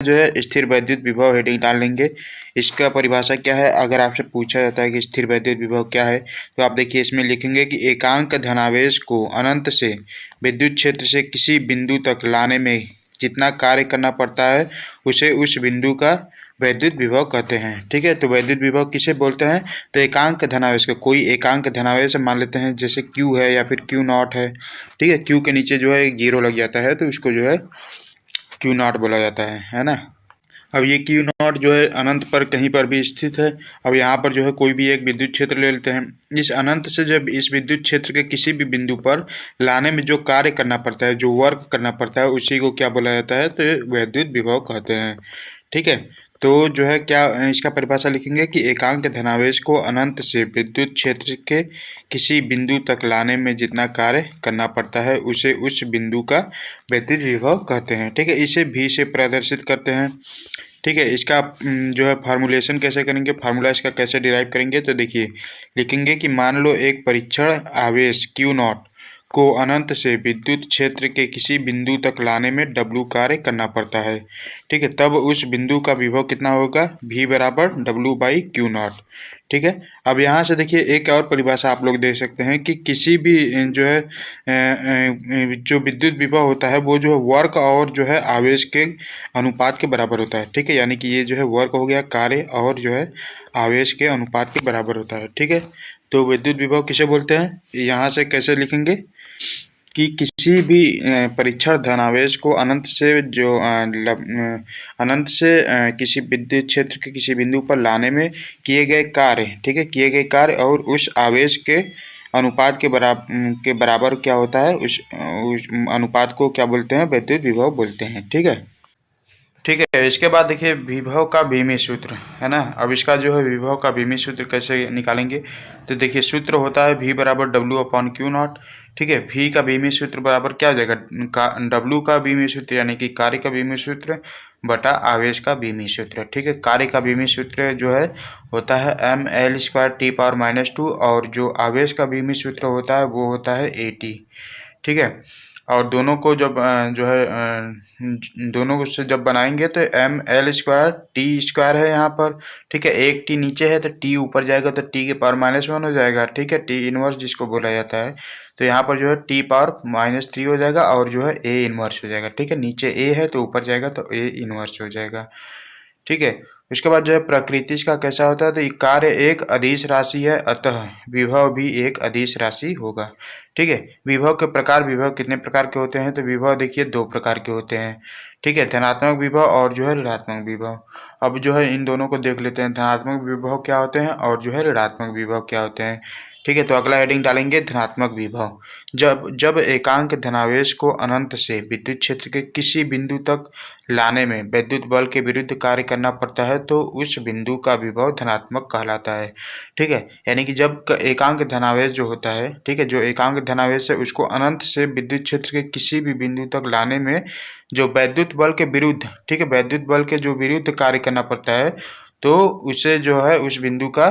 जो है स्थिर वैद्युत विभव हेडिंग डाल लेंगे। इसका परिभाषा क्या है, अगर आपसे पूछा जाता है कि स्थिर वैद्युत विभव क्या है, तो आप देखिए इसमें लिखेंगे कि एकांक धनावेश को अनंत से विद्युत क्षेत्र से किसी बिंदु तक लाने में जितना कार्य करना पड़ता है उसे उस बिंदु का वैद्युत विभव कहते हैं। ठीक है, तो वैद्युत विभव किसे बोलते हैं, तो एकांक धनावेश को, कोई एकांक धनावेश मान लेते हैं जैसे Q है या फिर Q0 है। ठीक है, Q के नीचे जो है एक जीरो लग जाता है तो उसको जो है Q0 बोला जाता है ना। अब ये Q0 जो है अनंत पर कहीं पर भी स्थित है। अब यहाँ पर जो है कोई भी एक विद्युत क्षेत्र ले लेते हैं। इस अनंत से जब इस विद्युत क्षेत्र के किसी भी बिंदु पर लाने में जो कार्य करना पड़ता है, जो वर्क करना पड़ता है, उसी को क्या बोला जाता है, तो वैद्युत विभव कहते हैं। ठीक है, तो जो है क्या इसका परिभाषा लिखेंगे कि एकांक धनावेश को अनंत से विद्युत क्षेत्र के किसी बिंदु तक लाने में जितना कार्य करना पड़ता है उसे उस बिंदु का वैद्युत विभव कहते हैं। ठीक है, इसे V से प्रदर्शित करते हैं। ठीक है, इसका जो है फार्मूलेशन कैसे करेंगे, फार्मूला इसका कैसे डिराइव करेंगे, तो देखिए लिखेंगे कि मान लो एक परीक्षण आवेश Q0 को अनंत से विद्युत क्षेत्र के किसी बिंदु तक लाने में W कार्य करना पड़ता है। ठीक है, तब उस बिंदु का विभव कितना होगा, V बराबर W/Q0। ठीक है, अब यहाँ से देखिए एक और परिभाषा आप लोग देख सकते हैं कि किसी भी जो है जो विद्युत विभव होता है वो जो है वर्क और जो है आवेश के अनुपात के बराबर होता है। ठीक है, यानी कि ये जो है वर्क हो गया कार्य और जो है आवेश के अनुपात के बराबर होता है। ठीक है, तो विद्युत विभव किसे बोलते हैं, यहाँ से कैसे लिखेंगे कि किसी भी परीक्षण धनावेश को अनंत से किसी विद्युत क्षेत्र के किसी बिंदु पर लाने में किए गए कार्य, ठीक है, किए गए कार्य और उस आवेश के अनुपात के बराबर क्या होता है, उस अनुपात को क्या बोलते हैं, वैद्युत विभव बोलते हैं। ठीक है, ठीक है, इसके बाद देखिए विभव का बीमी सूत्र है ना। अब इसका जो है विभव का बीमी सूत्र कैसे निकालेंगे, तो देखिए सूत्र होता है V बराबर W/Q0। ठीक है, V का बीमी सूत्र बराबर क्या हो जाएगा, W का बीमी सूत्र यानी कि कार्य का बीमी सूत्र बटा आवेश का बीमी सूत्र। ठीक है, कार्य का बीमी सूत्र जो है होता है mL²T⁻⁻2 और जो आवेश का बीमी सूत्र होता है वो होता है AT। ठीक है, और दोनों को जब जो है दोनों से जब बनाएंगे तो mL²T² है यहाँ पर। ठीक है, एक T नीचे है तो T ऊपर जाएगा तो T⁻⁻1 हो जाएगा। ठीक है, T इनवर्स जिसको बोला जाता है, तो यहाँ पर जो है T⁻³ हो जाएगा और जो है A इनवर्स हो जाएगा। ठीक है, नीचे A है तो ऊपर जाएगा तो A इनवर्स हो जाएगा। ठीक है, उसके बाद जो है प्रकृति इसका कैसा होता है, तो ये कार्य एक अदिश राशि है अतः विभव भी एक अदिश राशि होगा। ठीक है, विभव के प्रकार, विभव कितने प्रकार के होते हैं, तो विभव देखिए दो प्रकार के होते हैं। ठीक है, धनात्मक विभव और जो है ऋणात्मक विभव। अब जो है इन दोनों को देख लेते हैं, धनात्मक विभव क्या होते हैं और जो है ऋणात्मक विभव क्या होते हैं। ठीक है, तो अगला हेडिंग डालेंगे धनात्मक विभव। जब एकांक धनावेश को अनंत से विद्युत क्षेत्र के किसी बिंदु तक लाने में विद्युत बल के विरुद्ध कार्य करना पड़ता है तो उस बिंदु का विभव धनात्मक कहलाता है। ठीक है, यानी कि जब एकांक धनावेश जो होता है, ठीक है, जो एकांक धनावेश है उसको अनंत से विद्युत क्षेत्र के किसी भी बिंदु तक लाने में जो वैद्युत बल के विरुद्ध, ठीक है, वैद्युत बल के जो विरुद्ध कार्य करना पड़ता है तो उसे जो है उस बिंदु का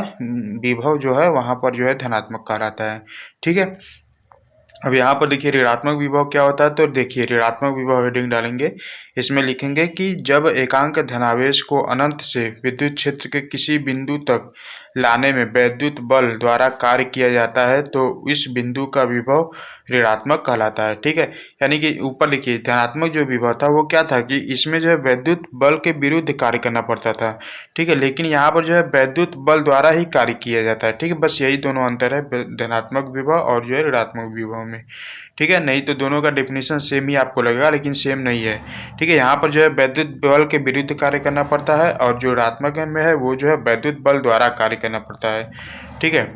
विभव जो है वहाँ पर जो है धनात्मक कहलाता है। ठीक है, अब यहाँ पर देखिए ऋणात्मक विभव क्या होता है, तो देखिए ऋणात्मक विभव हेडिंग डालेंगे। इसमें लिखेंगे कि जब एकांक धनावेश को अनंत से विद्युत क्षेत्र के किसी बिंदु तक लाने में वैद्युत बल द्वारा कार्य किया जाता है तो इस बिंदु का विभव ऋणात्मक कहलाता है। ठीक है, यानी कि ऊपर देखिए धनात्मक जो विभव था वो क्या था कि इसमें जो है वैद्युत बल के विरुद्ध कार्य करना पड़ता था। ठीक है, लेकिन यहाँ पर जो है वैद्युत बल द्वारा ही कार्य किया जाता है। ठीक है, बस यही दोनों अंतर है धनात्मक विभव और जो है ऋणात्मक विभव में। ठीक है, नहीं तो दोनों का डेफिनेशन सेम ही आपको लगेगा, लेकिन सेम नहीं है। ठीक है, यहाँ पर जो है वैद्युत बल के विरुद्ध कार्य करना पड़ता है और जो ऋणात्मक में है वो जो है वैद्युत बल द्वारा कार्य करना पड़ता है। ठीक है।